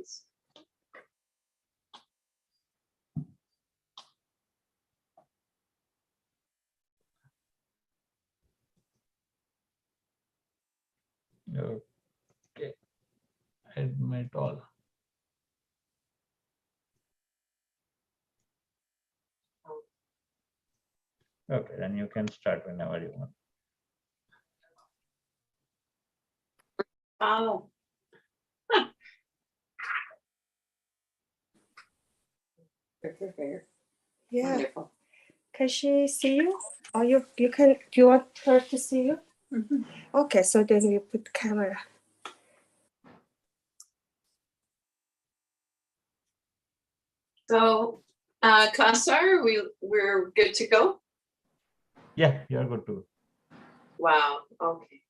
please. Okay, admit all. Okay, then you can start whenever you want. Oh. Yeah. Wonderful. Can she see you? Or you can, do you want her to see you? Mhm. Okay, so then you put the camera. So, Kausar, we're good to go? Yeah, you're good to go. Wow, okay.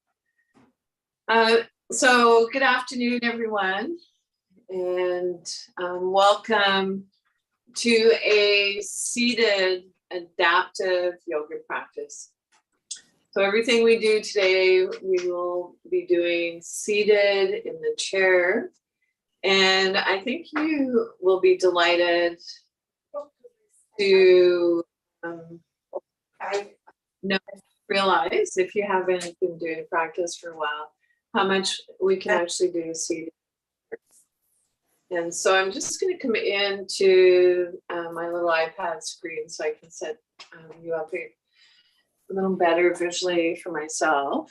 So good afternoon, everyone, and welcome to a seated adaptive yoga practice. So everything we do today, we will be doing seated in the chair. And I think you will be delighted to realize, if you haven't been doing practice for a while, how much we can actually do seated. And so I'm just going to come into my little iPad screen so I can set you up here a little better visually for myself.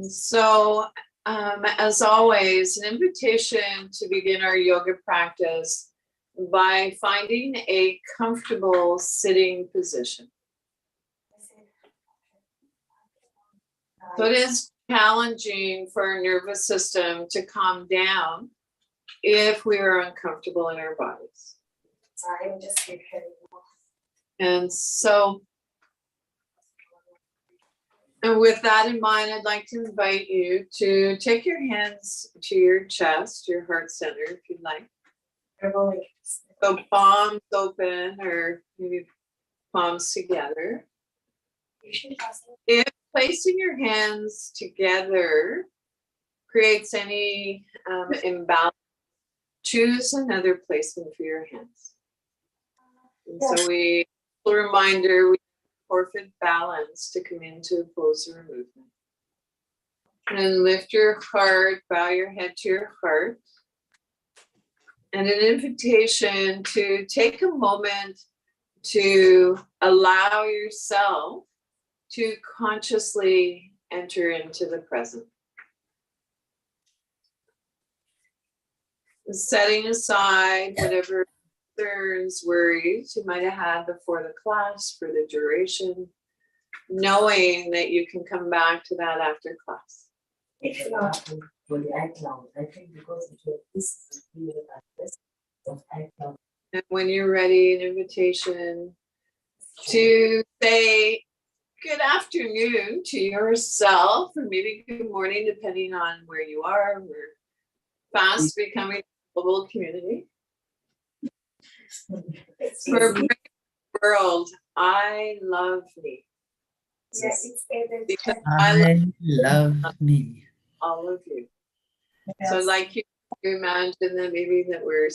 So, as always, an invitation to begin our yoga practice by finding a comfortable sitting position. So it is challenging for our nervous system to calm down if we are uncomfortable in our bodies. Sorry, I'm just kidding. And so, and with that in mind, I'd like to invite you to take your hands to your chest, your heart center, if you'd like. So palms open or maybe palms together. If placing your hands together creates any imbalance, choose another placement for your hands. And so a reminder, we forfeit balance to come into opposer movement. And lift your heart, bow your head to your heart. And an invitation to take a moment to allow yourself to consciously enter into the present. Setting aside whatever concerns, worries you might have had before the class for the duration, knowing that you can come back to that after class. If not for the iCloud, I think because this is a period of iCloud. And when you're ready, an invitation to say good afternoon to yourself, or maybe good morning, depending on where you are. We're fast becoming a global community. For a great world, I love me. Yes, it's Because I love me. all of you. So I'd like you to imagine that maybe that we're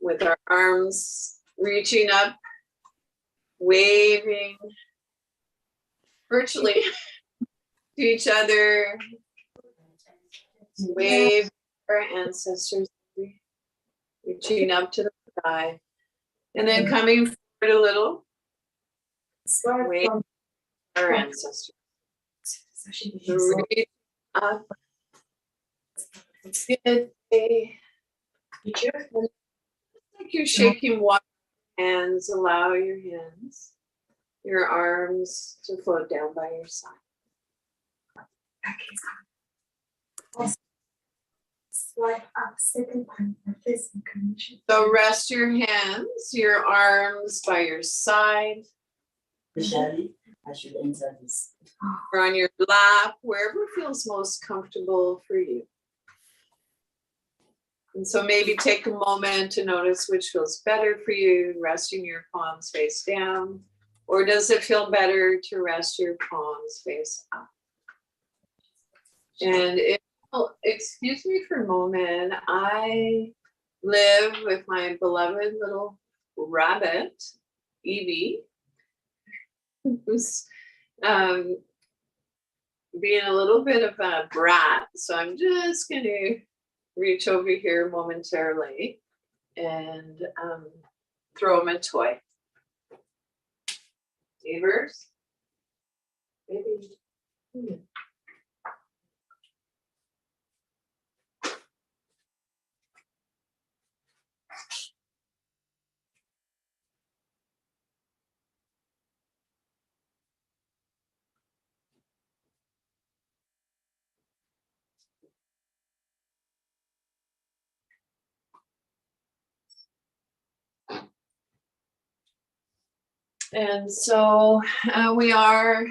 with our arms reaching up, waving virtually to each other, wave our ancestors, reaching up to the sky, and then coming forward a little, wave our ancestors. Reach up. It's good. Like you're shaking water hands, allow your hands, your arms to float down by your side. Swipe up, second time, facing connection. So rest your hands, your arms by your side, Especially, I should enter this. or on your lap, wherever feels most comfortable for you. And so maybe take a moment to notice which feels better for you, resting your palms face down, or does it feel better to rest your palms face up? And excuse me for a moment, I live with my beloved little rabbit, Evie, who's being a little bit of a brat. So I'm just going to reach over here momentarily and throw him a toy. Neighbors? Maybe. And so we are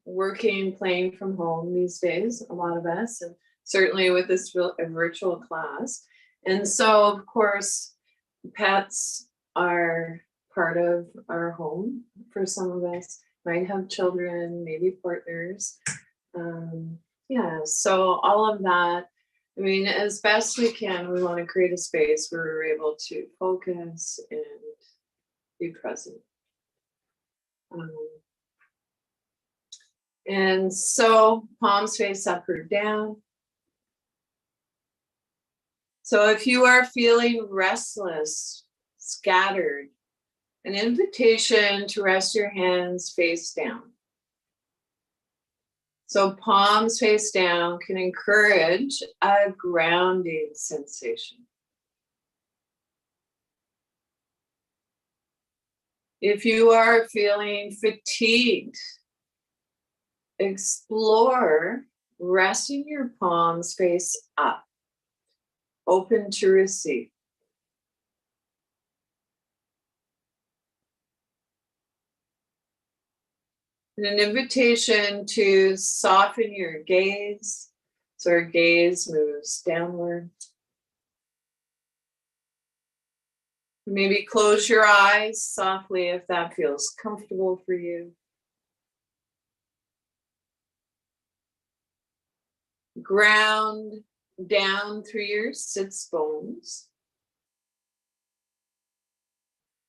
working, playing from home these days, a lot of us, and certainly with this virtual class. And so, of course, pets are part of our home for some of us. Might have children, maybe partners. Yeah, so all of that. I mean, as best we can, we want to create a space where we're able to focus and be present. And so palms face up or down. So if you are feeling restless, scattered, an invitation to rest your hands face down. So palms face down can encourage a grounding sensation. If you are feeling fatigued, explore resting your palms face up, open to receive. And an invitation to soften your gaze, so our gaze moves downward. Maybe close your eyes softly if that feels comfortable for you. Ground down through your sits bones.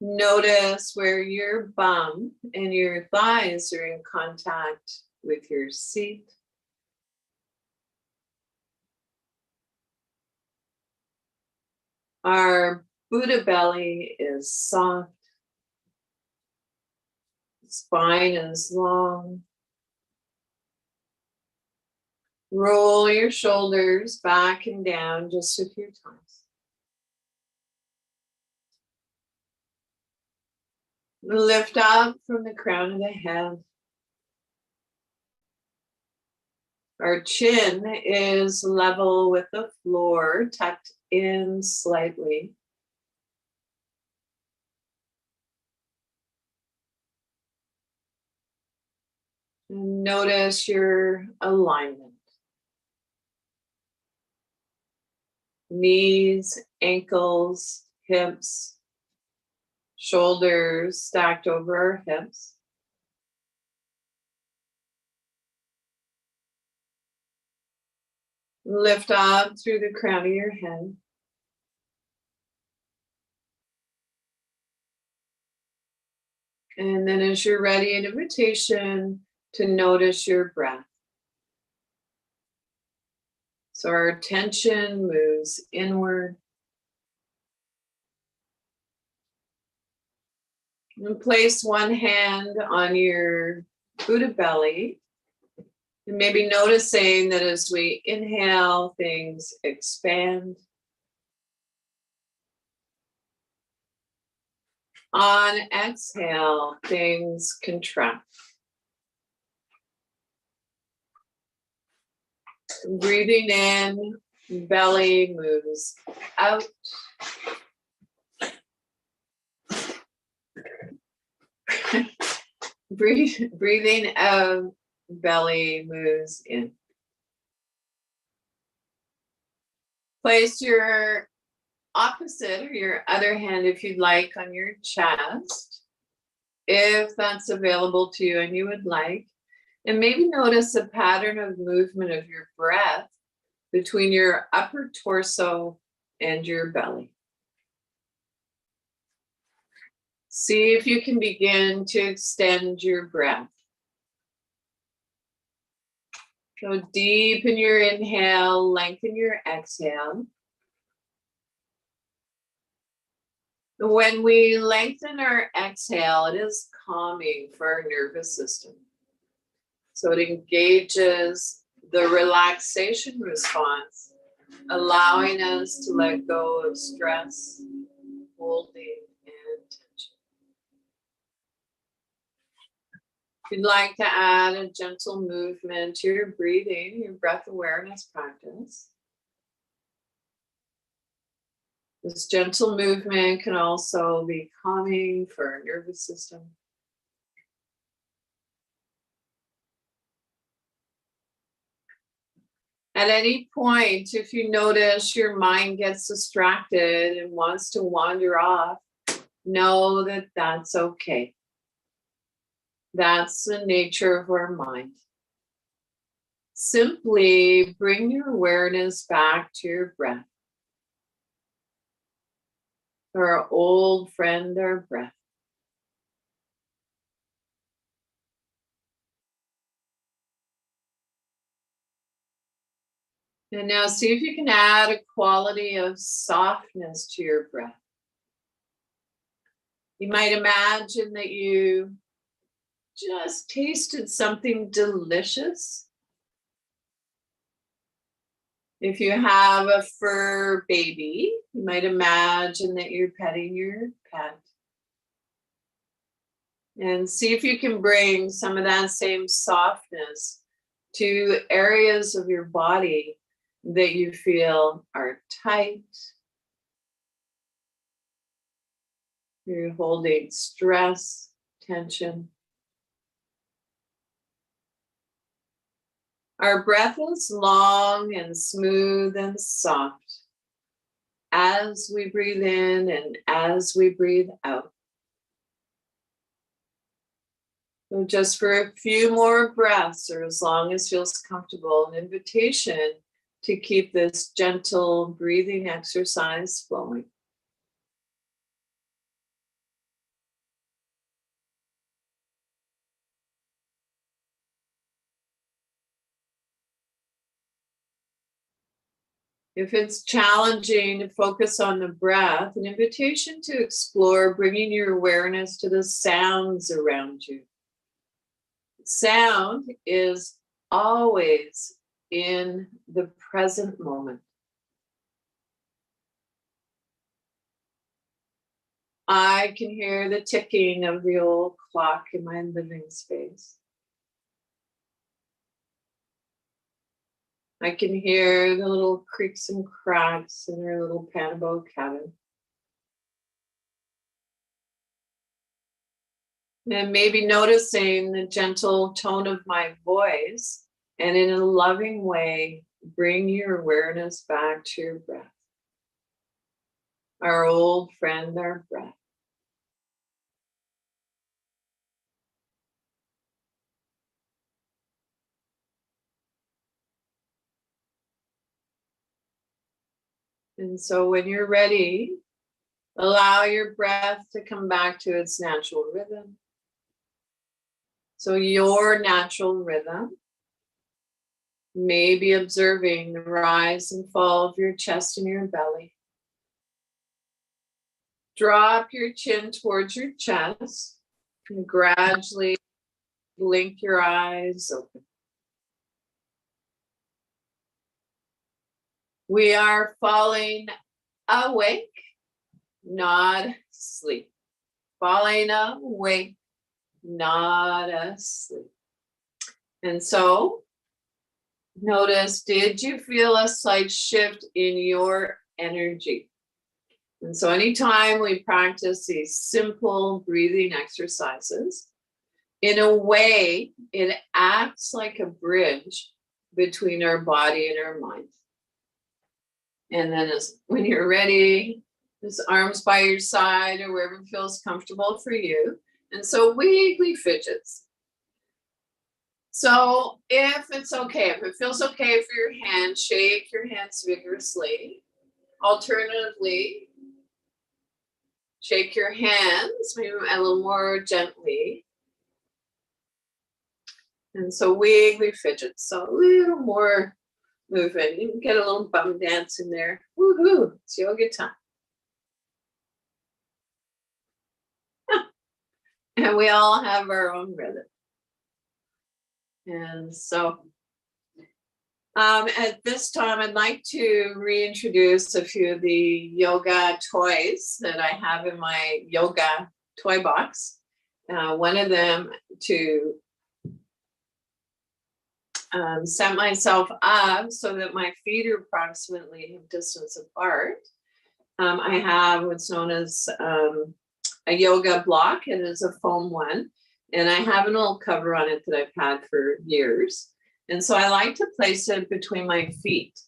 Notice where your bum and your thighs are in contact with your seat. Our Buddha belly is soft. Spine is long. Roll your shoulders back and down just a few times. Lift up from the crown of the head. Our chin is level with the floor, tucked in slightly. And notice your alignment. Knees, ankles, hips, shoulders stacked over our hips. Lift up through the crown of your head. And then as you're ready, an invitation to notice your breath. So our attention moves inward. And place one hand on your Buddha belly. And maybe noticing that as we inhale, things expand. On exhale, things contract. Breathing in, belly moves out. Breathing out, belly moves in. Place your opposite or your other hand, if you'd like, on your chest, if that's available to you and you would like. And maybe notice a pattern of movement of your breath between your upper torso and your belly. See if you can begin to extend your breath. Go deep in your inhale, lengthen your exhale. When we lengthen our exhale, it is calming for our nervous system. So it engages the relaxation response, allowing us to let go of stress, holding, and tension. If you'd like to add a gentle movement to your breathing, your breath awareness practice, this gentle movement can also be calming for our nervous system. At any point, if you notice your mind gets distracted and wants to wander off, know that that's okay. That's the nature of our mind. Simply bring your awareness back to your breath. Our old friend, our breath. And now see if you can add a quality of softness to your breath. You might imagine that you just tasted something delicious. If you have a fur baby, you might imagine that you're petting your pet. And see if you can bring some of that same softness to areas of your body that you feel are tight. You're holding stress, tension. Our breath is long and smooth and soft as we breathe in and as we breathe out. So just for a few more breaths, or as long as feels comfortable, an invitation to keep this gentle breathing exercise flowing. If it's challenging to focus on the breath, an invitation to explore bringing your awareness to the sounds around you. Sound is always in the present moment. I can hear the ticking of the old clock in my living space. I can hear the little creaks and cracks in our little Panabo cabin. And maybe noticing the gentle tone of my voice, and in a loving way, bring your awareness back to your breath. Our old friend, our breath. And so when you're ready, allow your breath to come back to its natural rhythm. So your natural rhythm may be observing the rise and fall of your chest and your belly. Drop your chin towards your chest and gradually blink your eyes open. We are falling awake, not asleep. Falling awake, not asleep. And so, notice, did you feel a slight shift in your energy? And so anytime we practice these simple breathing exercises, in a way, it acts like a bridge between our body and our mind. And then when you're ready, just arms by your side or wherever feels comfortable for you. And so wiggly fidgets. So if it's okay, if it feels okay for your hand, shake your hands vigorously. Alternatively, shake your hands maybe a little more gently. And so wiggly fidgets. So a little more movement. You can get a little bum dance in there. Woohoo! It's yoga time. And we all have our own rhythm. And so at this time, I'd like to reintroduce a few of the yoga toys that I have in my yoga toy box. One of them to set myself up so that my feet are approximately a distance apart. I have what's known as a yoga block. It is a foam one. And I have an old cover on it that I've had for years. And so I like to place it between my feet.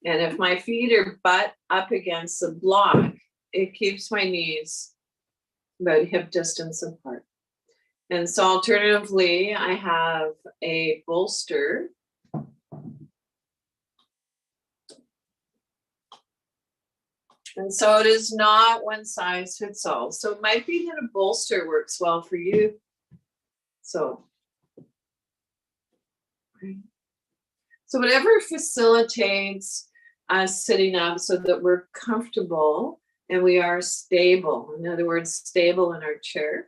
And if my feet are butt up against the block, it keeps my knees about hip distance apart. And so alternatively, I have a bolster. And so it is not one size fits all. So it might be that a bolster works well for you. So whatever facilitates us sitting up so that we're comfortable and we are stable. In other words, stable in our chair.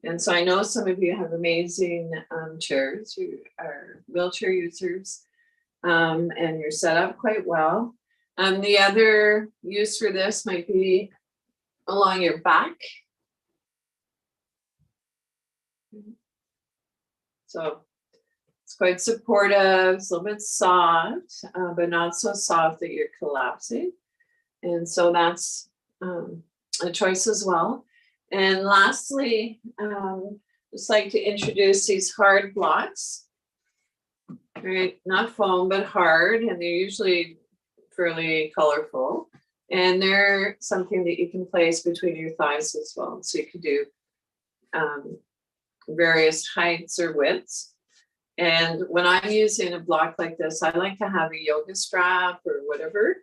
And so I know some of you have amazing chairs. You are wheelchair users and you're set up quite well. The other use for this might be along your back. So it's quite supportive, it's a little bit soft, but not so soft that you're collapsing. And so that's a choice as well. And lastly, just like to introduce these hard blocks, right? Not foam, but hard, and they're usually fairly colorful. And they're something that you can place between your thighs as well. So you can do various heights or widths. And when I'm using a block like this, I like to have a yoga strap or whatever,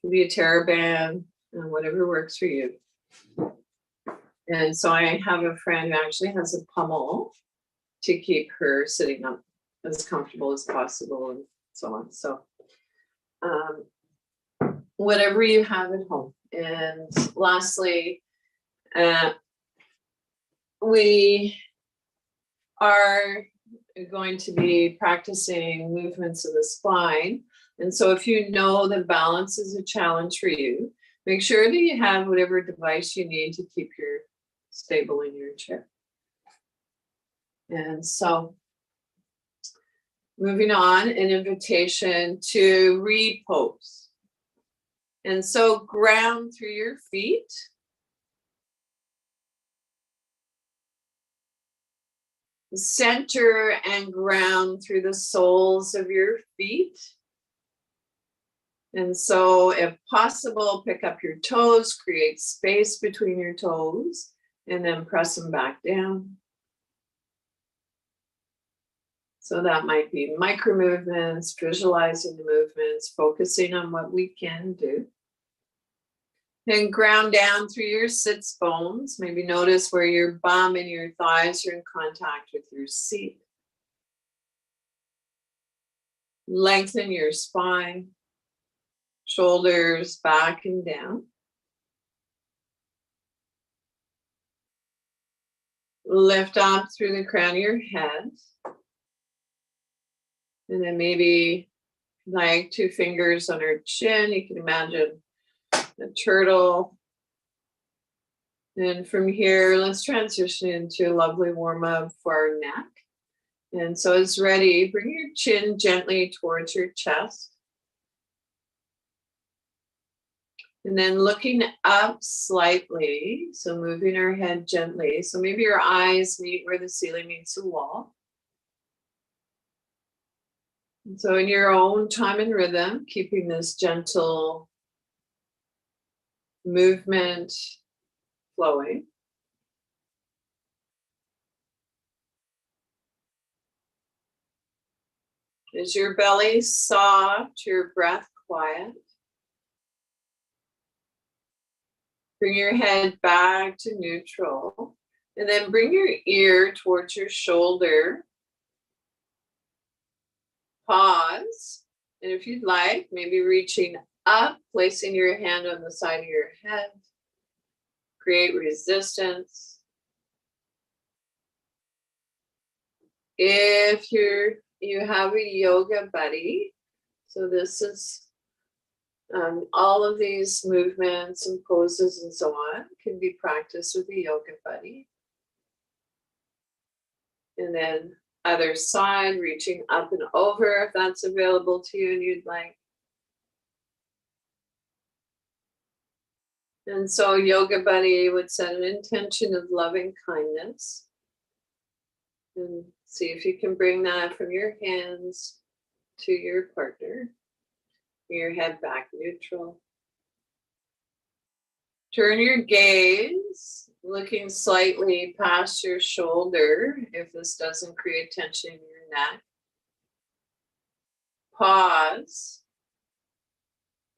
maybe a TerraBand, whatever works for you. And so I have a friend who actually has a pummel to keep her sitting up as comfortable as possible and so on. So whatever you have at home. And lastly, we are going to be practicing movements of the spine. And so if you know that balance is a challenge for you, make sure that you have whatever device you need to keep you stable in your chair. And so moving on, an invitation to repose. And so ground through your feet. Center and ground through the soles of your feet. And so if possible, pick up your toes, create space between your toes, and then press them back down. So that might be micro movements, visualizing the movements, focusing on what we can do. Then ground down through your sits bones. Maybe notice where your bum and your thighs are in contact with your seat. Lengthen your spine, shoulders back and down. Lift up through the crown of your head. And then maybe like 2 fingers on our chin. You can imagine a turtle. And from here, let's transition into a lovely warm up for our neck. And so it's ready. Bring your chin gently towards your chest. And then looking up slightly. So moving our head gently. So maybe your eyes meet where the ceiling meets the wall. And so in your own time and rhythm, keeping this gentle movement flowing. Is your belly soft, your breath quiet? Bring your head back to neutral, and then bring your ear towards your shoulder. Pause, and if you'd like, maybe reaching up, placing your hand on the side of your head. Create resistance. If you have a yoga buddy, so this is all of these movements and poses and so on can be practiced with a yoga buddy. And then other side, reaching up and over if that's available to you and you'd like. And so yoga buddy would set an intention of loving kindness. And see if you can bring that from your hands to your partner. Bring your head back neutral. Turn your gaze, looking slightly past your shoulder if this doesn't create tension in your neck. Pause.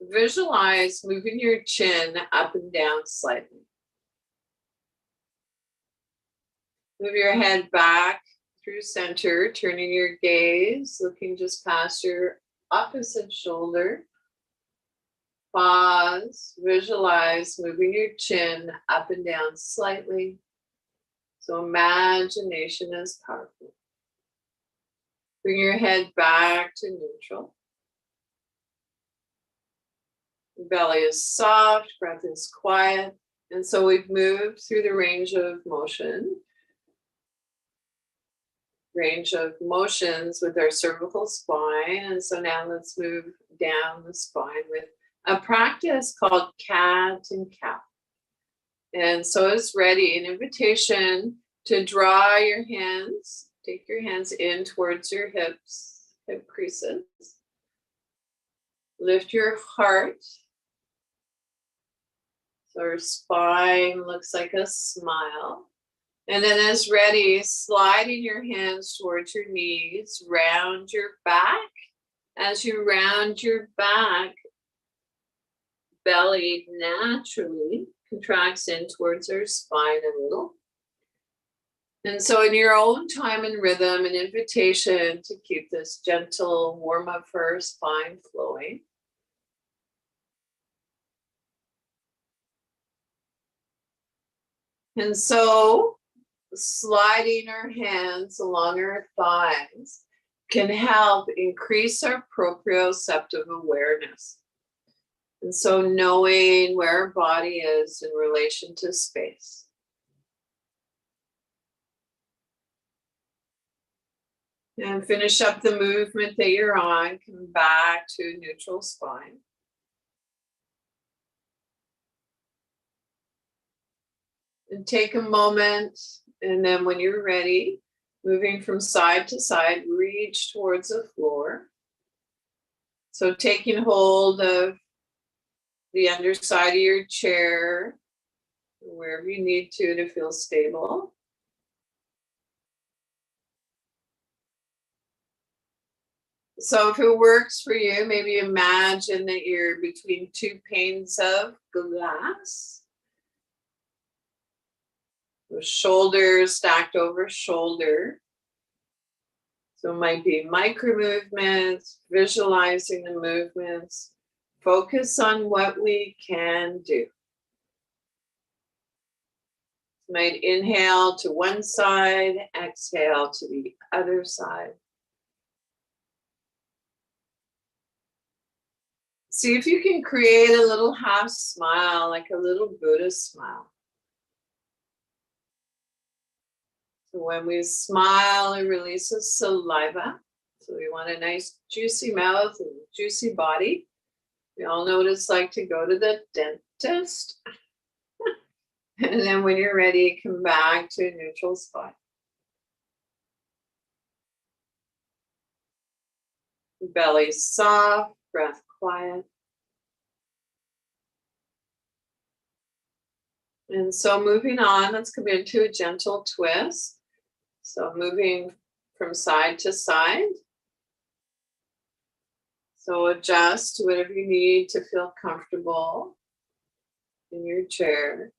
Visualize moving your chin up and down slightly. Move your head back through center, turning your gaze, looking just past your opposite shoulder. Pause, visualize moving your chin up and down slightly. So imagination is powerful. Bring your head back to neutral. Belly is soft, breath is quiet. And so we've moved through the range of motions with our cervical spine. And so now let's move down the spine with a practice called cat and cow. And so it's ready, an invitation to draw your hands, take your hands in towards your hips, hip creases. Lift your heart. So our spine looks like a smile. And then as ready, sliding your hands towards your knees, round your back. As you round your back, belly naturally contracts in towards our spine a little. And so in your own time and rhythm, an invitation to keep this gentle warm up for our spine flowing. And so sliding our hands along our thighs can help increase our proprioceptive awareness. And so knowing where our body is in relation to space. And finish up the movement that you're on. Come back to neutral spine. And take a moment, and then when you're ready, moving from side to side, reach towards the floor. So taking hold of the underside of your chair, wherever you need to feel stable. So if it works for you, maybe imagine that you're between two panes of glass. With shoulders stacked over shoulder. So it might be micro movements, visualizing the movements. Focus on what we can do. You might inhale to one side, exhale to the other side. See if you can create a little half smile, like a little Buddha smile. So when we smile, it releases saliva. So we want a nice juicy mouth and juicy body. We all know what it's like to go to the dentist. And then when you're ready, come back to a neutral spot. Belly soft, breath quiet. And so moving on, let's come into a gentle twist. So moving from side to side. So adjust to whatever you need to feel comfortable in your chair.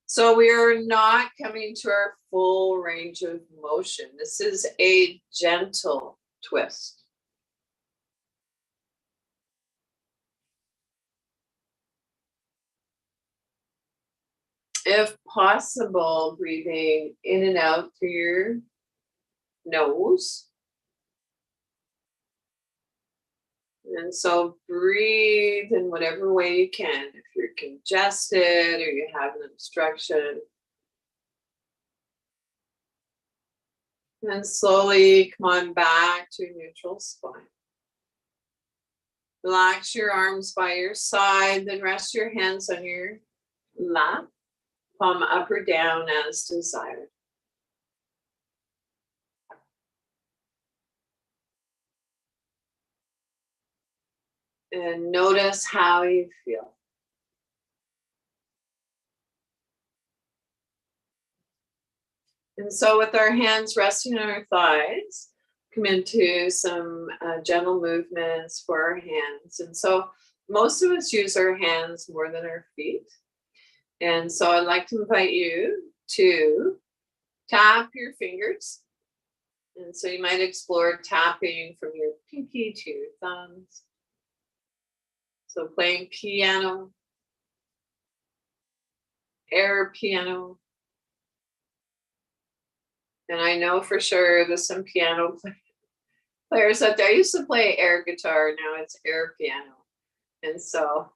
So we are not coming to our full range of motion. This is a gentle twist. If possible, breathing in and out through your nose. And so breathe in whatever way you can. If you're congested or you have an obstruction. And slowly come on back to a neutral spine. Relax your arms by your side, then rest your hands on your lap, palm up or down as desired. And notice how you feel. And so with our hands resting on our thighs, come into some gentle movements for our hands. And so most of us use our hands more than our feet. And so I'd like to invite you to tap your fingers. And so you might explore tapping from your pinky to your thumbs. So playing piano, air piano. And I know for sure there's some piano players out there. I used to play air guitar, now it's air piano. And so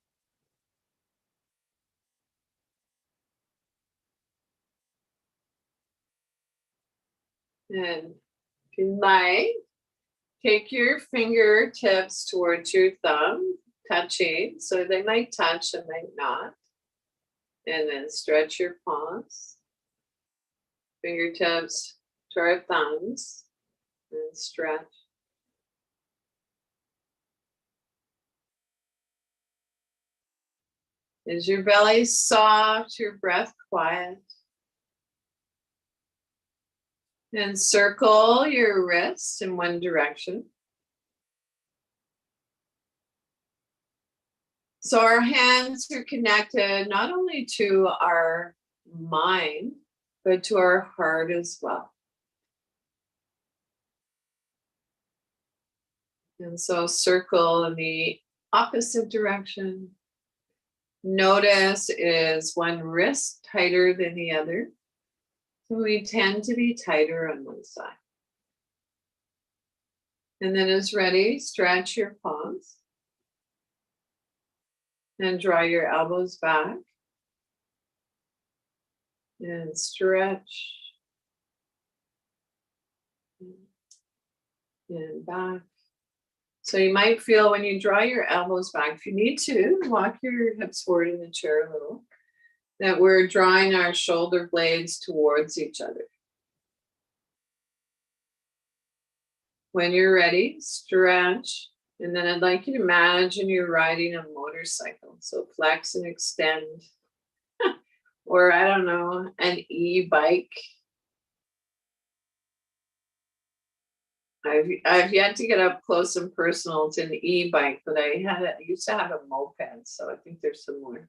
and if you like, take your fingertips towards your thumb, touching. So they might touch and might not. And then stretch your palms, fingertips to our thumbs, and stretch. Is your belly soft, your breath quiet? And circle your wrists in one direction. So our hands are connected not only to our mind, but to our heart as well. And so circle in the opposite direction. Notice, is one wrist tighter than the other? So we tend to be tighter on one side. And then as ready, stretch your palms. And draw your elbows back. And stretch. And back. So you might feel when you draw your elbows back, if you need to, walk your hips forward in the chair a little, that we're drawing our shoulder blades towards each other. When you're ready, stretch. And then I'd like you to imagine you're riding a motorcycle. So flex and extend. Or I don't know, an e-bike. I've yet to get up close and personal to an e-bike, but I used to have a moped, so I think there's some more.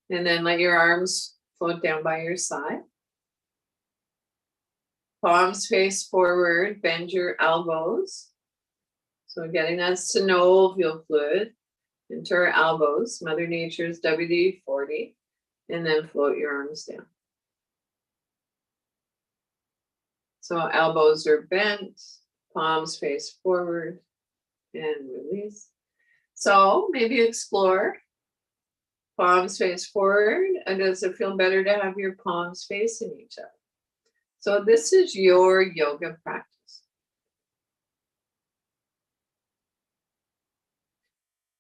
And then let your arms float down by your side. Palms face forward, bend your elbows. So getting that synovial fluid into our elbows, Mother Nature's WD-40, and then float your arms down. So elbows are bent, palms face forward, and release. So maybe explore palms face forward, and does it feel better to have your palms facing each other? So this is your yoga practice.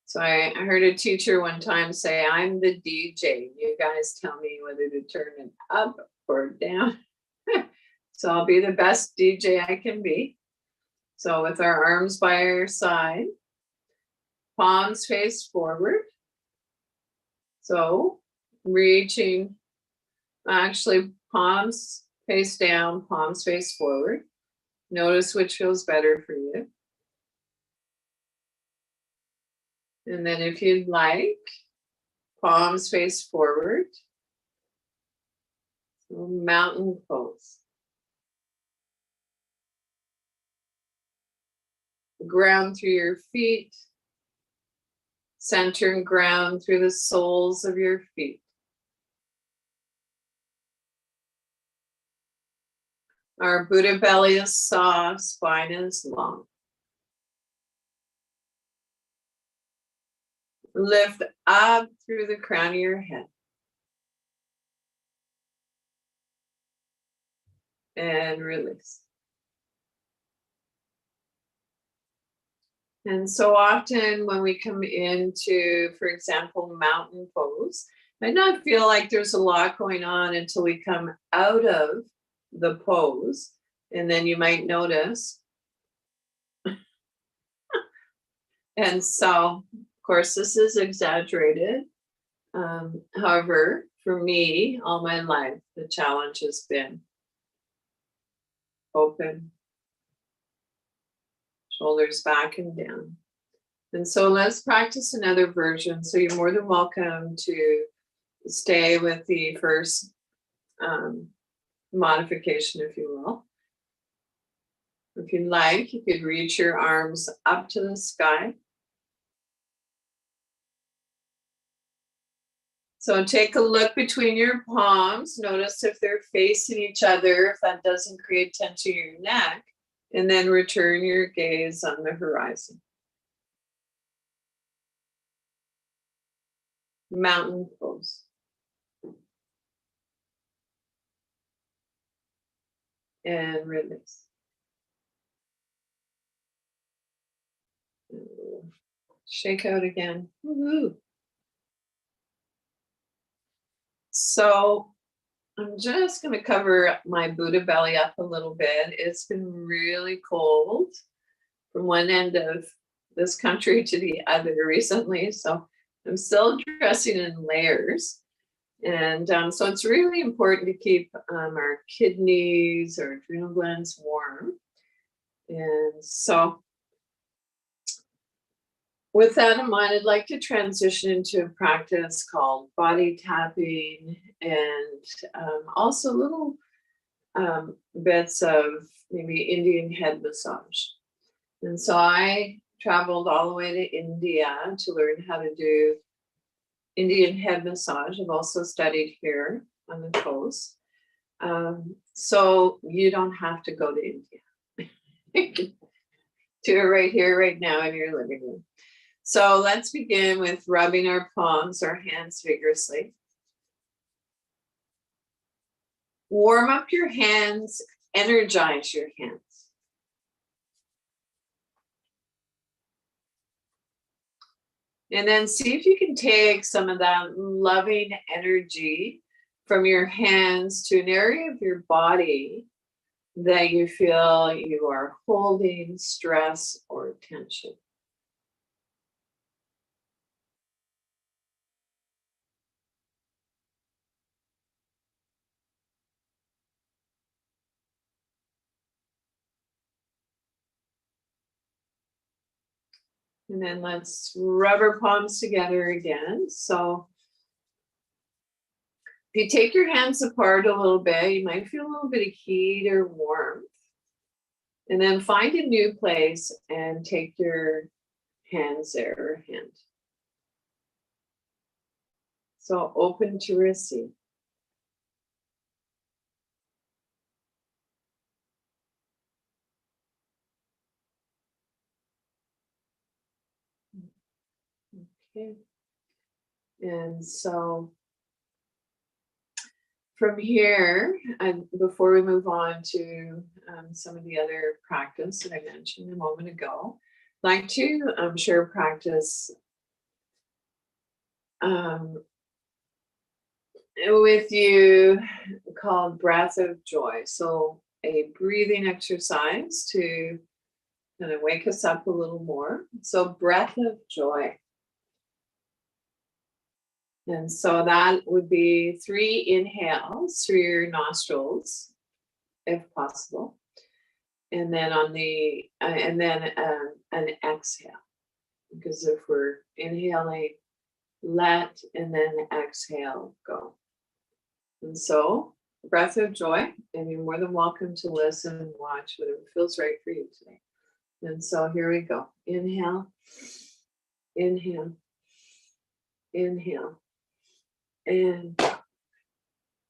So I heard a teacher one time say, I'm the DJ. You guys tell me whether to turn it up or down. So I'll be the best DJ I can be. So with our arms by our side, palms face forward. So reaching, actually palms face down, palms face forward. Notice which feels better for you. And then if you'd like, palms face forward. So mountain pose. Ground through your feet. Center and ground through the soles of your feet. Our Buddha belly is soft, spine is long. Lift up through the crown of your head. And release. And so often when we come into, for example, mountain pose, might not feel like there's a lot going on until we come out of the pose. And then you might notice. And so, of course, this is exaggerated. However, for me, all my life, the challenge has been open, shoulders back and down. And so let's practice another version. So you're more than welcome to stay with the first modification, if you will. If you'd like, you could reach your arms up to the sky. So take a look between your palms. Notice if they're facing each other, if that doesn't create tension in your neck. And then return your gaze on the horizon. Mountain pose. And release. Shake out again. Woo-hoo. So I'm just going to cover my Buddha belly up a little bit. It's been really cold from one end of this country to the other recently. So I'm still dressing in layers. And so it's really important to keep our kidneys, our adrenal glands warm. And so with that in mind, I'd like to transition into a practice called body tapping and also little bits of maybe Indian head massage. And so I traveled all the way to India to learn how to do Indian head massage. I've also studied here on the coast. So you don't have to go to India. You can do it right here, right now in your living room. So let's begin with rubbing our palms, our hands vigorously. Warm up your hands, energize your hands. And then see if you can take some of that loving energy from your hands to an area of your body that you feel you are holding stress or tension. And then let's rub our palms together again. So if you take your hands apart a little bit, you might feel a little bit of heat or warmth. And then find a new place and take your hands there, or hand. So open to receive. Okay. And so from here, before we move on to some of the other practice that I mentioned a moment ago, I'd like to share a practice with you called Breath of Joy. So a breathing exercise to kind of wake us up a little more. So breath of joy. And so that would be 3 inhales through your nostrils, if possible. And then an exhale. Because if we're inhaling, let, and then exhale, go. And so, breath of joy, and you're more than welcome to listen and watch whatever feels right for you today. And so here we go. Inhale, inhale, inhale. And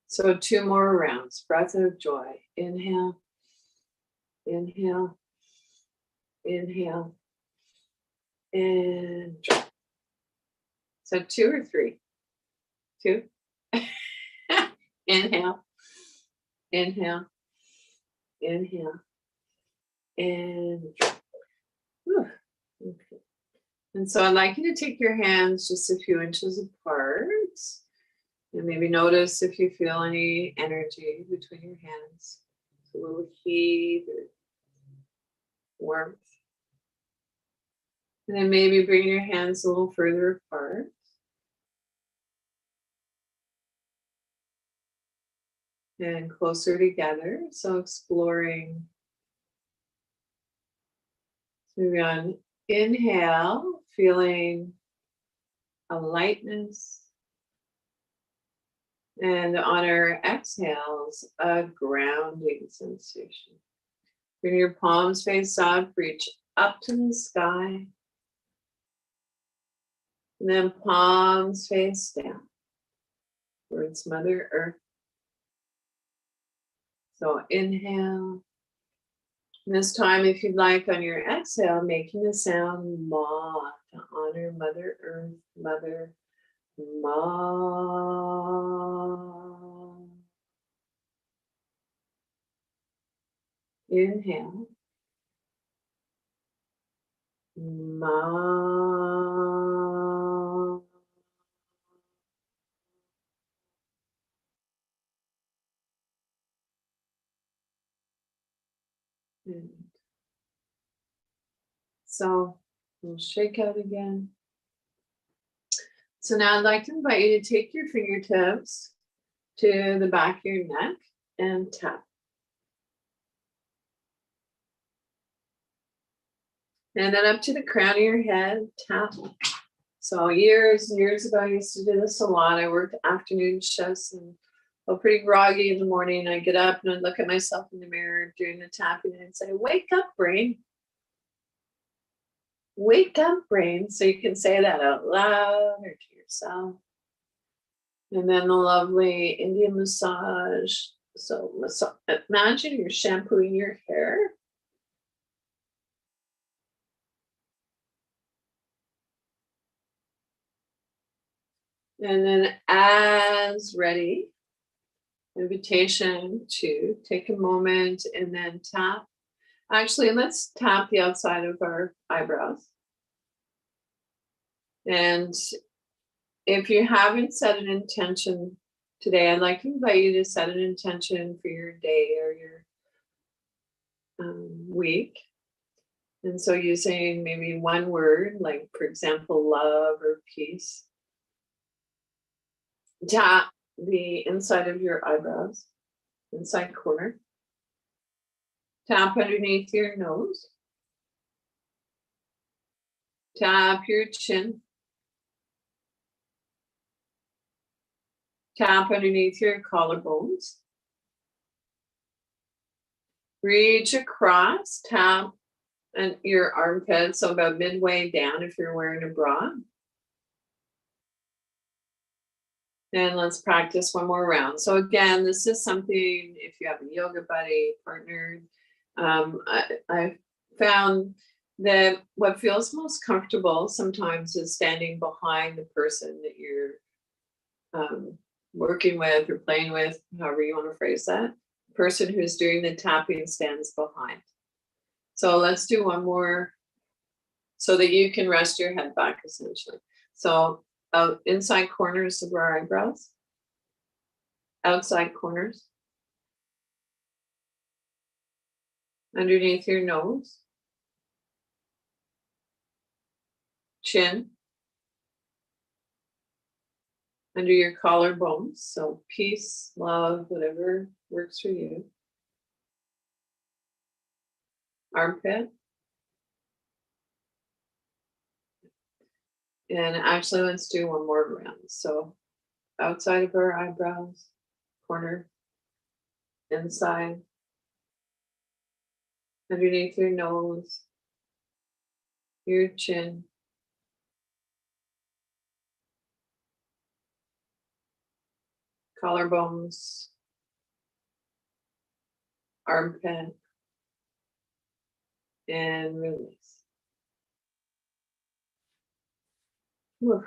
so 2 more rounds. Breath of joy. Inhale, inhale, inhale, and drop. So 2 or 3? 2. Inhale, inhale, inhale, and drop. Okay. And so I'd like you to take your hands just a few inches apart. And maybe notice if you feel any energy between your hands. A little heat or warmth. And then maybe bring your hands a little further apart. And closer together. So exploring. So we're on inhale, feeling a lightness. And on our exhales, a grounding sensation. Bring your palms face up, reach up to the sky. And then palms face down towards Mother Earth. So inhale. And this time, if you'd like, on your exhale, making the sound Ma to honor Mother Earth, Mother Ma. Inhale. Ma. And so we'll shake out again. So now I'd like to invite you to take your fingertips to the back of your neck and tap. And then up to the crown of your head, tap. So years ago, I used to do this a lot. I worked afternoon shifts and felt pretty groggy in the morning. I'd get up and I'd look at myself in the mirror doing the tapping and I'd say, wake up, brain. Wake up, brain. So you can say that out loud or to yourself. And then the lovely Indian massage. So imagine you're shampooing your hair. And then as ready, invitation to take a moment and then tap. Actually, let's tap the outside of our eyebrows. And if you haven't set an intention today, I'd like to invite you to set an intention for your day or your week. And so using maybe one word, like for example, love or peace. Tap the inside of your eyebrows, inside corner. Tap underneath your nose. Tap your chin. Tap underneath your collarbones. Reach across, tap and your armpit, so about midway down if you're wearing a bra. And let's practice one more round. So again, this is something, if you have a yoga buddy, partner, I found that what feels most comfortable sometimes is standing behind the person that you're working with or playing with, however you want to phrase that. The person who's doing the tapping stands behind. So let's do one more so that you can rest your head back essentially. So inside corners of our eyebrows, outside corners, underneath your nose, chin, under your collarbones. So peace, love, whatever works for you. Armpit. And actually, let's do one more round. So outside of our eyebrows, corner, inside, underneath your nose, your chin, collarbones, armpit, and release. Whew.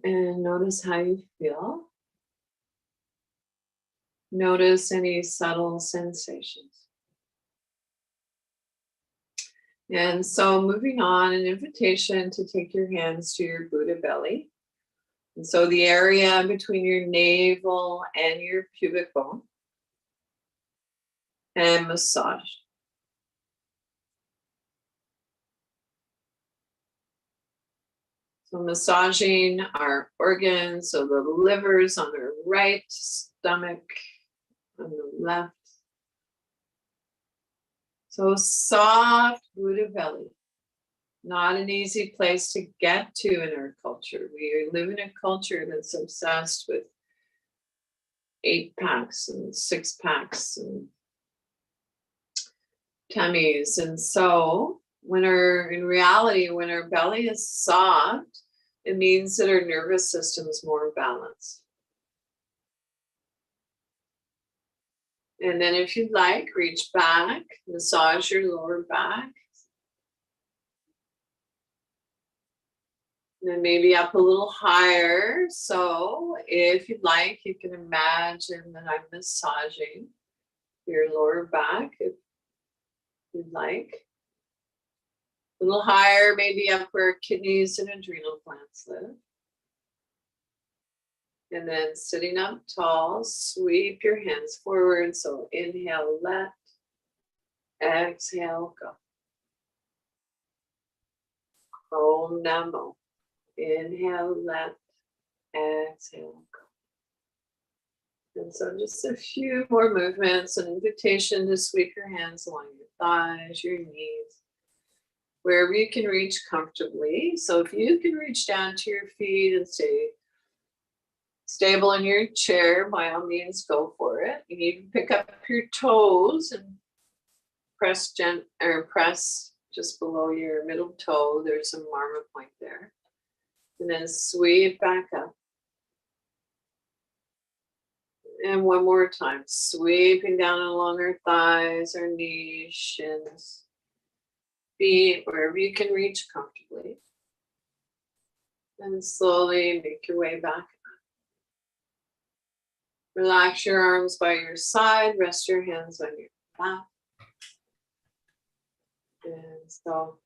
And notice how you feel. Notice any subtle sensations. And so moving on, an invitation to take your hands to your Buddha belly. And so the area between your navel and your pubic bone. And massage. So massaging our organs, so the liver's on the right, stomach on the left. So soft Buddha belly. Not an easy place to get to in our culture. We live in a culture that's obsessed with 8-packs and 6-packs and tummies. And so in reality, when our belly is soft, it means that our nervous system is more balanced. And then if you'd like, reach back, massage your lower back. And then maybe up a little higher. So if you'd like, you can imagine that I'm massaging your lower back if you'd like. A little higher, maybe up where kidneys and adrenal glands live. And then sitting up tall, sweep your hands forward. So inhale, let, exhale, go. Om Namo. Inhale, let, exhale, go. And so just a few more movements, an invitation to sweep your hands along your thighs, your knees, wherever you can reach comfortably. So if you can reach down to your feet and stay stable in your chair, by all means, go for it. You need to pick up your toes and press just below your middle toe. There's a marma point there. And then sweep back up. And one more time, sweeping down along our thighs, our knees, shins, feet, wherever you can reach comfortably. And slowly make your way back. Relax your arms by your side, rest your hands on your lap. And so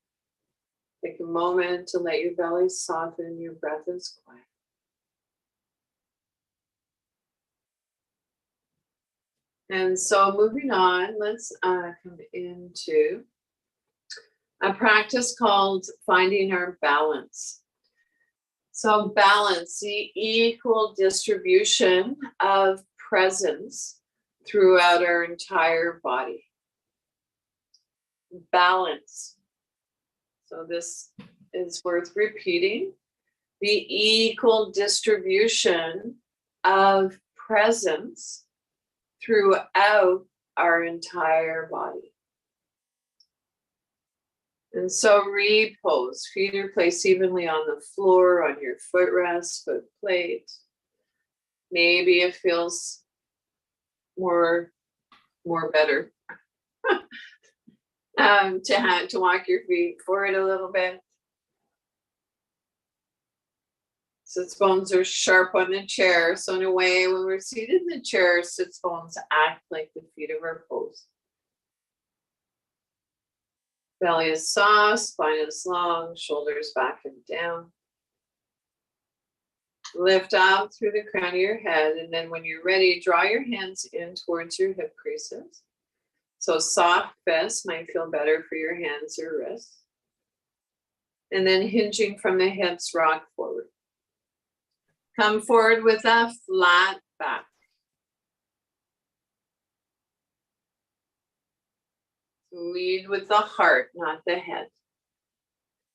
take a moment to let your belly soften, your breath is quiet. And so moving on, let's come into a practice called finding our balance. So balance, the equal distribution of presence throughout our entire body. Balance. So this is worth repeating. The equal distribution of presence throughout our entire body. And so repose, feet are placed evenly on the floor, on your footrest, foot plate. Maybe it feels more better to walk your feet forward a little bit. Sits bones are sharp on the chair. So in a way, when we're seated in the chair, sits bones act like the feet of our pose. Belly is soft, spine is long, shoulders back and down. Lift up through the crown of your head, and then when you're ready, draw your hands in towards your hip creases. So soft fists might feel better for your hands or wrists. And then hinging from the hips, rock forward. Come forward with a flat back. Lead with the heart, not the head.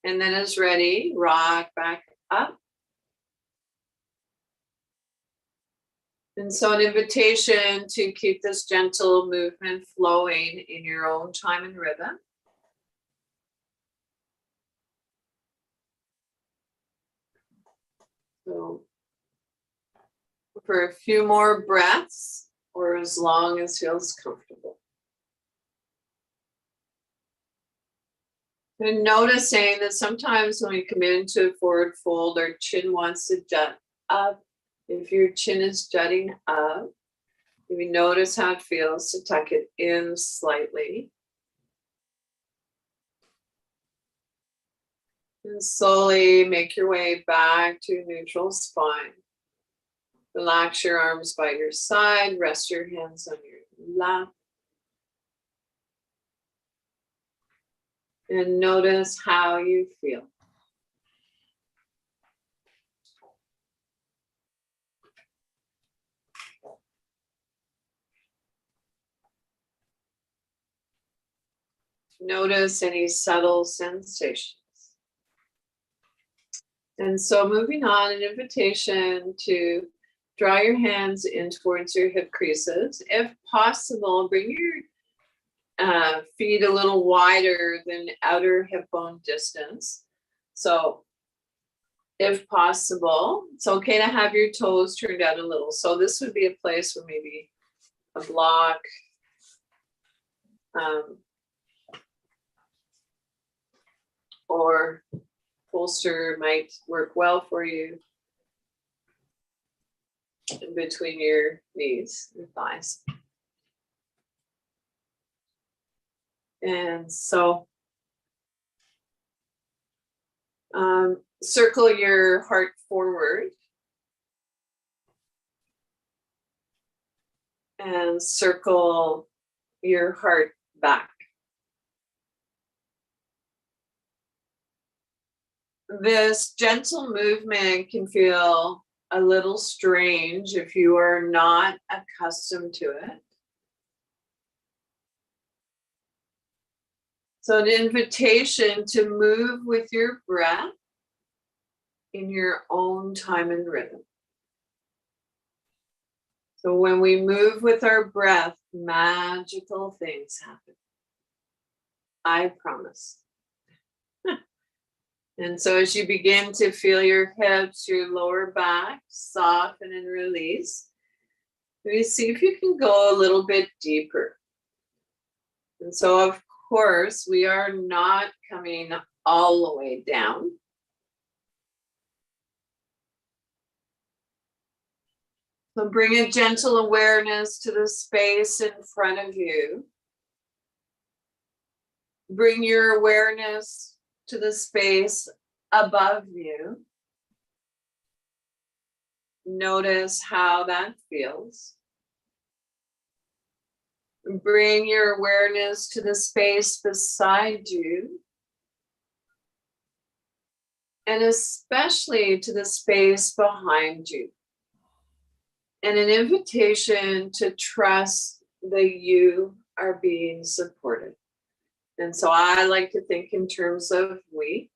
And then as ready, rock back up. And so an invitation to keep this gentle movement flowing in your own time and rhythm. So for a few more breaths or as long as feels comfortable. And noticing that sometimes when we come into a forward fold, our chin wants to jut up. If your chin is jutting up, you notice how it feels to tuck it in slightly. And slowly make your way back to neutral spine. Relax your arms by your side, rest your hands on your lap. And notice how you feel. Notice any subtle sensations. And so moving on, an invitation to draw your hands in towards your hip creases. If possible, bring your feet a little wider than outer hip bone distance. So if possible, it's okay to have your toes turned out a little. So this would be a place where maybe a block, or bolster might work well for you in between your knees and thighs. And so circle your heart forward and circle your heart back. This gentle movement can feel a little strange if you are not accustomed to it. So an invitation to move with your breath in your own time and rhythm. So when we move with our breath, magical things happen. I promise. And so as you begin to feel your hips, your lower back soften and release, maybe see if you can go a little bit deeper. And so of course, we are not coming all the way down. So bring a gentle awareness to the space in front of you. Bring your awareness to the space above you. Notice how that feels. Bring your awareness to the space beside you. And especially to the space behind you. And an invitation to trust that you are being supported. And so I like to think in terms of we.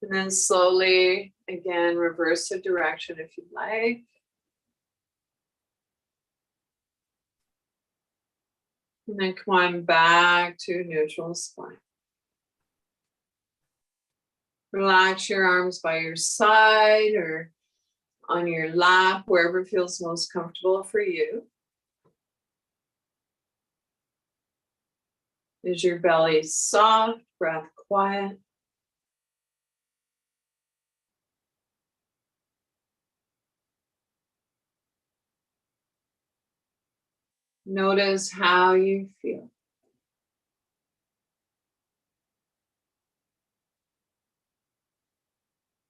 And then slowly, again, reverse the direction if you'd like. And then come on back to neutral spine. Relax your arms by your side or on your lap, wherever feels most comfortable for you. Is your belly soft, breath quiet? Notice how you feel.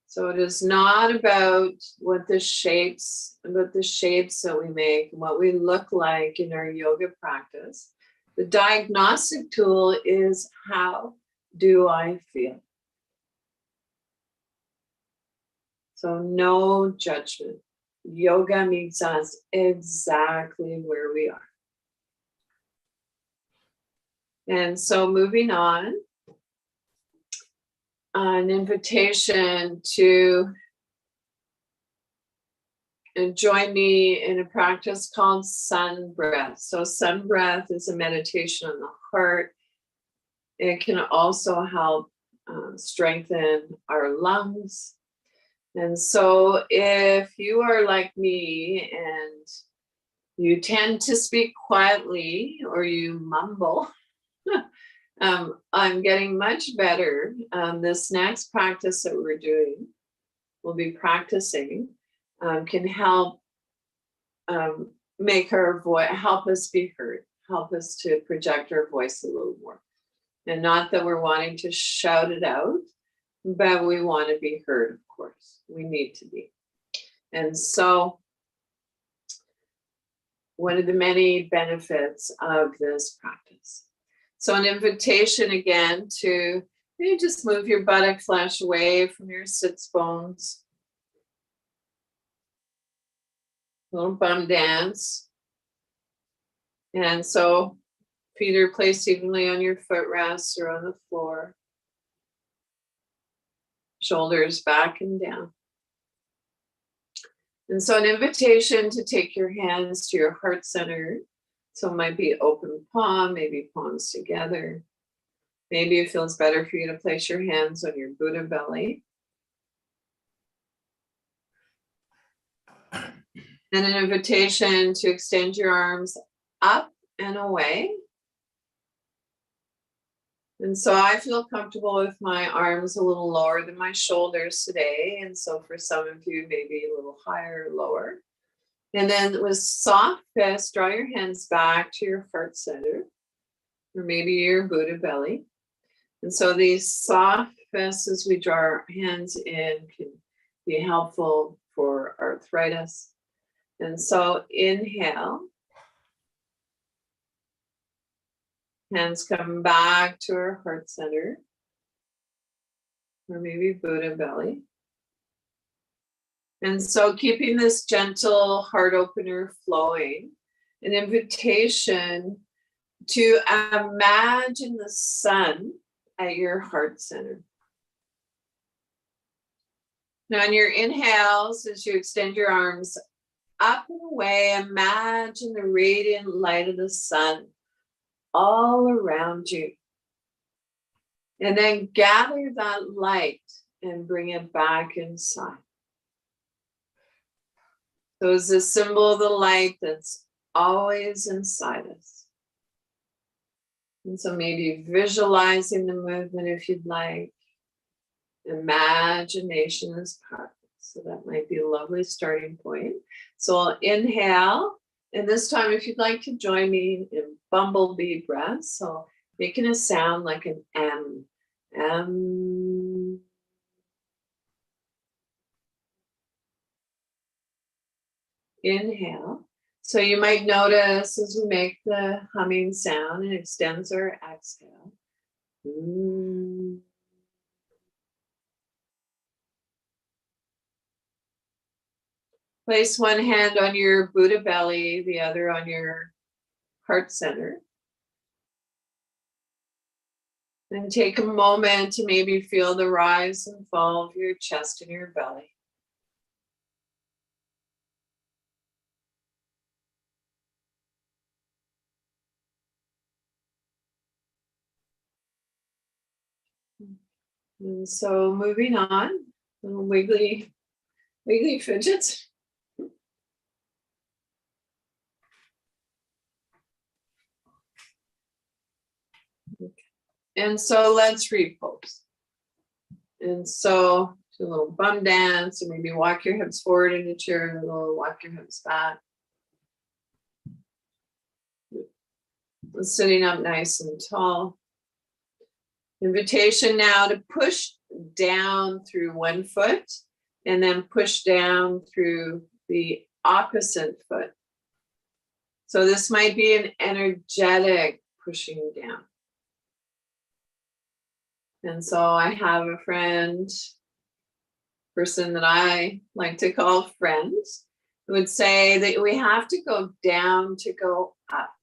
So it is not about the shapes that we make and what we look like in our yoga practice. The diagnostic tool is, how do I feel? So no judgment. Yoga meets us exactly where we are. And so moving on, an invitation to join me in a practice called sun breath. So sun breath is a meditation on the heart. It can also help strengthen our lungs. And so if you are like me and you tend to speak quietly or you mumble, I'm getting much better. This next practice that we're doing, we'll be practicing, can help make our voice, help us be heard, help us to project our voice a little more. And not that we're wanting to shout it out, but we want to be heard, of course. We need to be. And so one of the many benefits of this practice. So an invitation again to maybe just move your buttock flesh away from your sits bones. Little bum dance. And so feet are placed evenly on your footrests or on the floor. Shoulders back and down. And so an invitation to take your hands to your heart center. So it might be open palm, maybe palms together. Maybe it feels better for you to place your hands on your Buddha belly. And an invitation to extend your arms up and away. And so I feel comfortable with my arms a little lower than my shoulders today. And so for some of you, maybe a little higher or lower. And then with soft fists, draw your hands back to your heart center, or maybe your Buddha belly. And so these soft fists, as we draw our hands in, can be helpful for arthritis. And so inhale. Hands come back to our heart center, or maybe Buddha belly. And so keeping this gentle heart opener flowing, an invitation to imagine the sun at your heart center. Now on your inhales, as you extend your arms up and away, imagine the radiant light of the sun all around you. And then gather that light and bring it back inside. So it's a symbol of the light that's always inside us. And so maybe visualizing the movement if you'd like. Imagination is powerful. So that might be a lovely starting point. So I'll inhale. And this time, if you'd like to join me in bumblebee breath, so making a sound like an M. M. Inhale. So you might notice as we make the humming sound, it extends our exhale. Place one hand on your Buddha belly, the other on your heart center. And take a moment to maybe feel the rise and fall of your chest and your belly. And so moving on, little wiggly fidgets. And so let's repose. And so do a little bum dance, or maybe walk your hips forward in the chair a little, walk your hips back. Sitting up nice and tall. Invitation now to push down through one foot and then push down through the opposite foot. So this might be an energetic pushing down. And so I have a friend, person that I like to call friends, who would say that we have to go down to go up.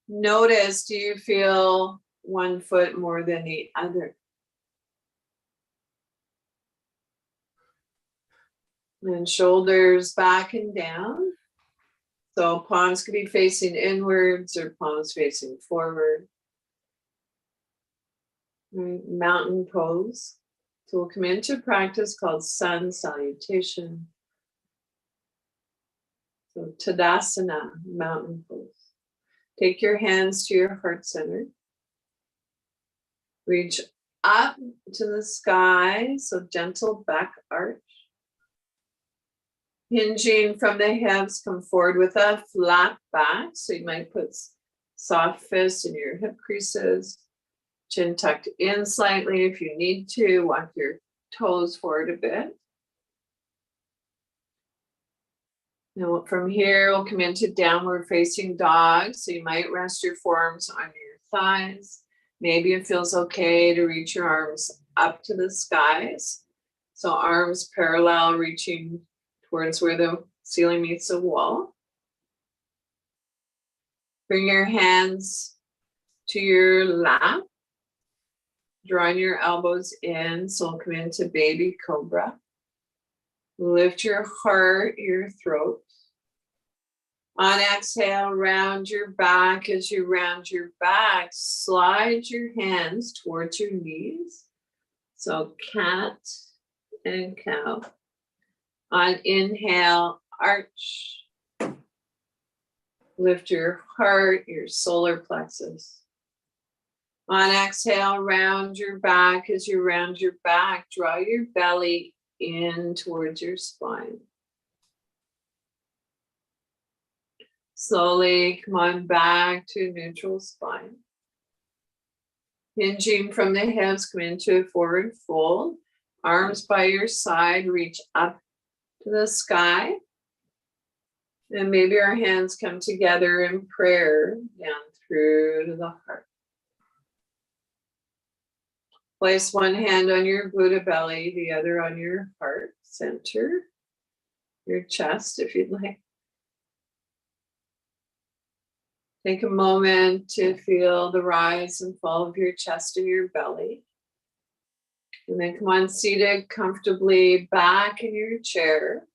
Notice, do you feel one foot more than the other? And shoulders back and down. So palms could be facing inwards or palms facing forward. Right, mountain pose. So we'll come into a practice called sun salutation. So Tadasana, mountain pose. Take your hands to your heart center. Reach up to the sky, so gentle back arch. Hinging from the hips, come forward with a flat back. So you might put soft fists in your hip creases. Chin tucked in slightly if you need to. Walk your toes forward a bit. Now from here, we'll come into downward facing dog. So you might rest your forearms on your thighs. Maybe it feels okay to reach your arms up to the skies. So arms parallel, reaching towards where the ceiling meets the wall. Bring your hands to your lap. Drawing your elbows in, so we'll come into baby cobra. Lift your heart, your throat. On exhale, round your back. As you round your back, slide your hands towards your knees. So cat and cow. On inhale, arch. Lift your heart, your solar plexus. On exhale, round your back. As you round your back, draw your belly in towards your spine. Slowly come on back to neutral spine. Hinging from the hips, come into a forward fold. Arms by your side, reach up to the sky. And maybe our hands come together in prayer down through to the heart. Place one hand on your Buddha belly, the other on your heart center, your chest if you'd like. Take a moment to feel the rise and fall of your chest and your belly. And then come on, seated comfortably back in your chair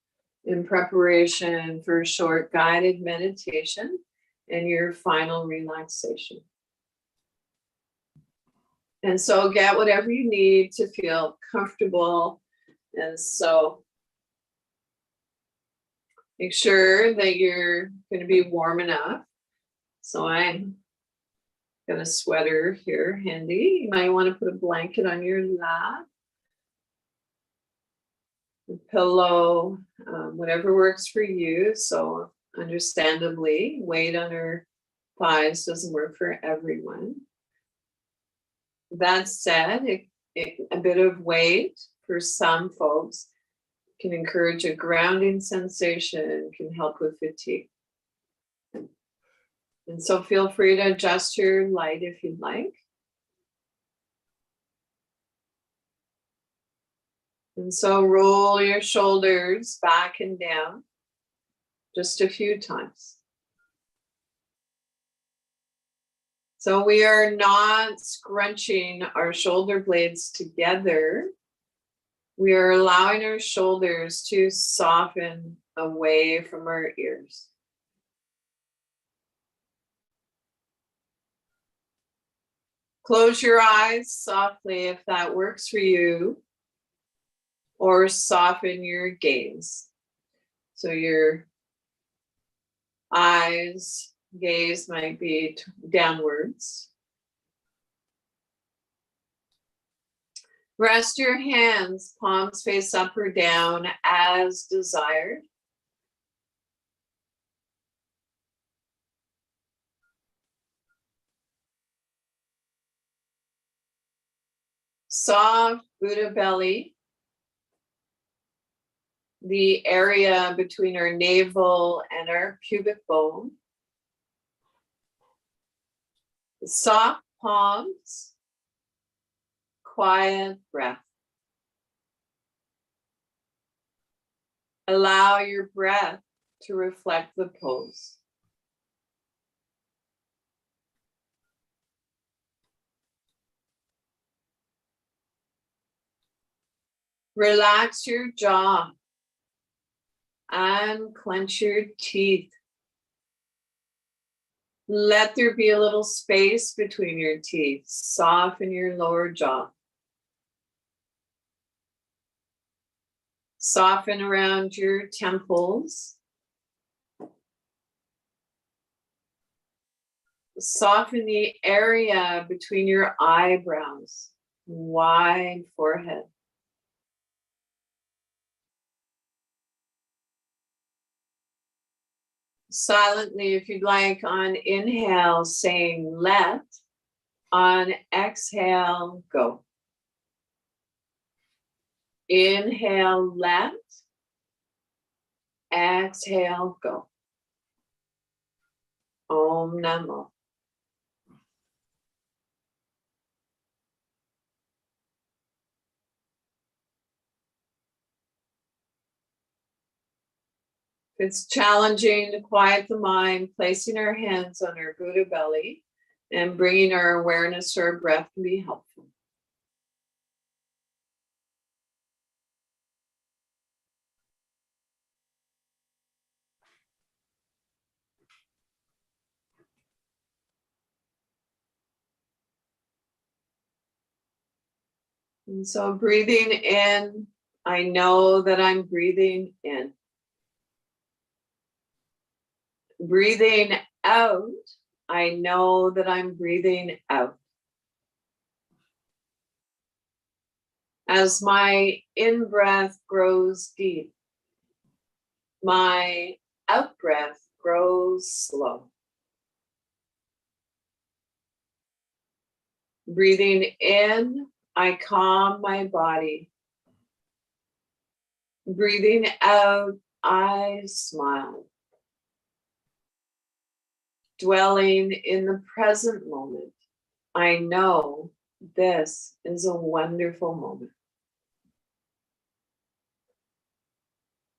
in preparation for a short guided meditation and your final relaxation. And so get whatever you need to feel comfortable. And so make sure that you're going to be warm enough. So I'm got a sweater here handy. You might want to put a blanket on your lap, a pillow, whatever works for you. So understandably, weight on our thighs doesn't work for everyone. That said, a bit of weight for some folks can encourage a grounding sensation, can help with fatigue. And so feel free to adjust your light if you'd like. And so roll your shoulders back and down just a few times. So we are not scrunching our shoulder blades together. We are allowing our shoulders to soften away from our ears. Close your eyes softly if that works for you, or soften your gaze. So your eyes, gaze might be downwards. Rest your hands, palms face up or down as desired. Soft Buddha belly. The area between our navel and our pubic bone. Soft palms. quiet breath. Allow your breath to reflect the pose. Relax your jaw and clench your teeth. Let there be a little space between your teeth. Soften your lower jaw. Soften around your temples. Soften the area between your eyebrows. Wide forehead. Silently, if you'd like, on inhale, saying let. On exhale, go. Inhale, let. Exhale, go. Om Namo. If it's challenging to quiet the mind, placing our hands on our Buddha belly and bringing our awareness to our breath can be helpful. And so breathing in, I know that I'm breathing in. Breathing out, I know that I'm breathing out. As my in-breath grows deep, my out-breath grows slow. Breathing in, I calm my body. Breathing out, I smile. Dwelling in the present moment, I know this is a wonderful moment.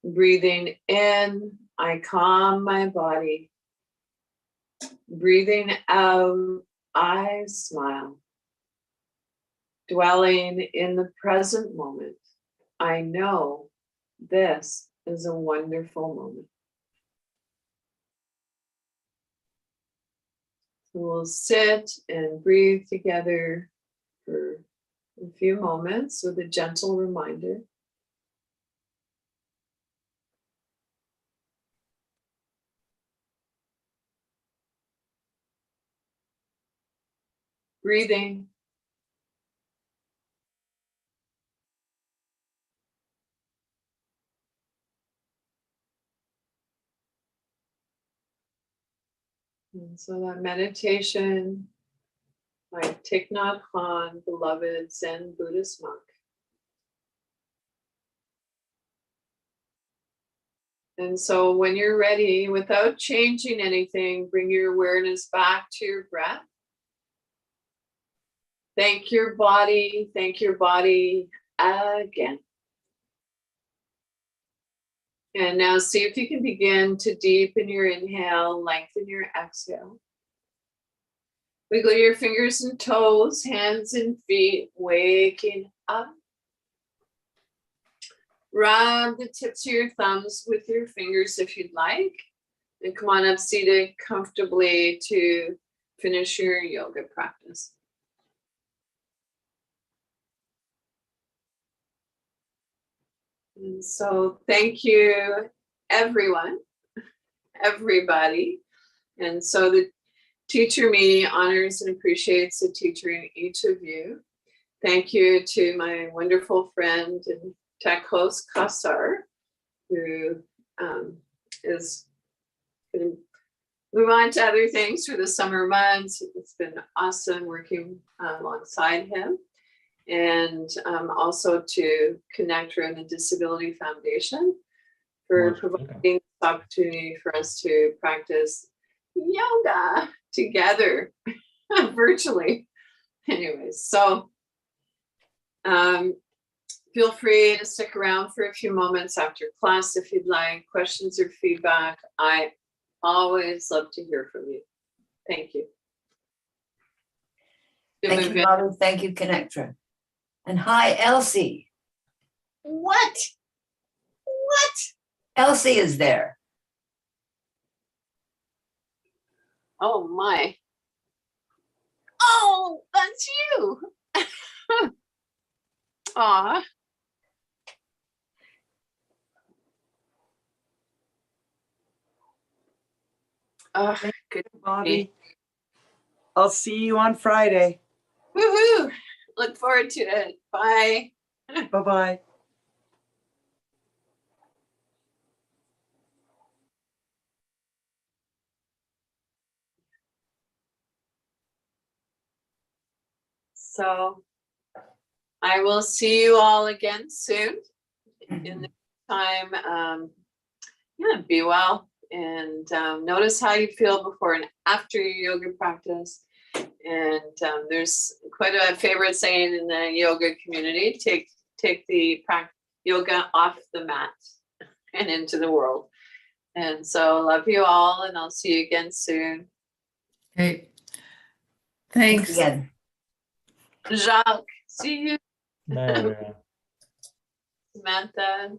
Breathing in, I calm my body. Breathing out, I smile. Dwelling in the present moment, I know this is a wonderful moment. So we'll sit and breathe together for a few moments with a gentle reminder. Breathing. And so that meditation by Thich Nhat Hanh, beloved Zen Buddhist monk. And so when you're ready, without changing anything, bring your awareness back to your breath. Thank your body again. And now see if you can begin to deepen your inhale, lengthen your exhale. Wiggle your fingers and toes, hands and feet, waking up. Rub the tips of your thumbs with your fingers if you'd like. And come on up seated comfortably to finish your yoga practice. And so thank you, everyone, everybody. And so the Teacher Me honors and appreciates the teacher in each of you. Thank you to my wonderful friend and tech host, Kassar, who is going to move on to other things for the summer months. It's been awesome working alongside him. And also to ConnecTogether and the Disability Foundation for providing this opportunity for us to practice yoga together virtually. Anyways, so Feel free to stick around for a few moments after class if you'd like, questions or feedback. I always love to hear from you. Thank you. Thank you, Bobbie. Thank you, Connector. And hi, Elsie. What? What? Elsie is there. Oh my. Oh, that's you. Aw. Good. Bobbie. I'll see you on Friday. Woohoo. Look forward to it. Bye. Bye-bye. So I will see you all again soon. In the time, yeah, be well and notice how you feel before and after your yoga practice. And there's quite a favorite saying in the yoga community: take the yoga off the mat and into the world. And so love you all, and I'll see you again soon. Okay. Thanks. Again. Jacques, see you. Bye, everyone. Samantha.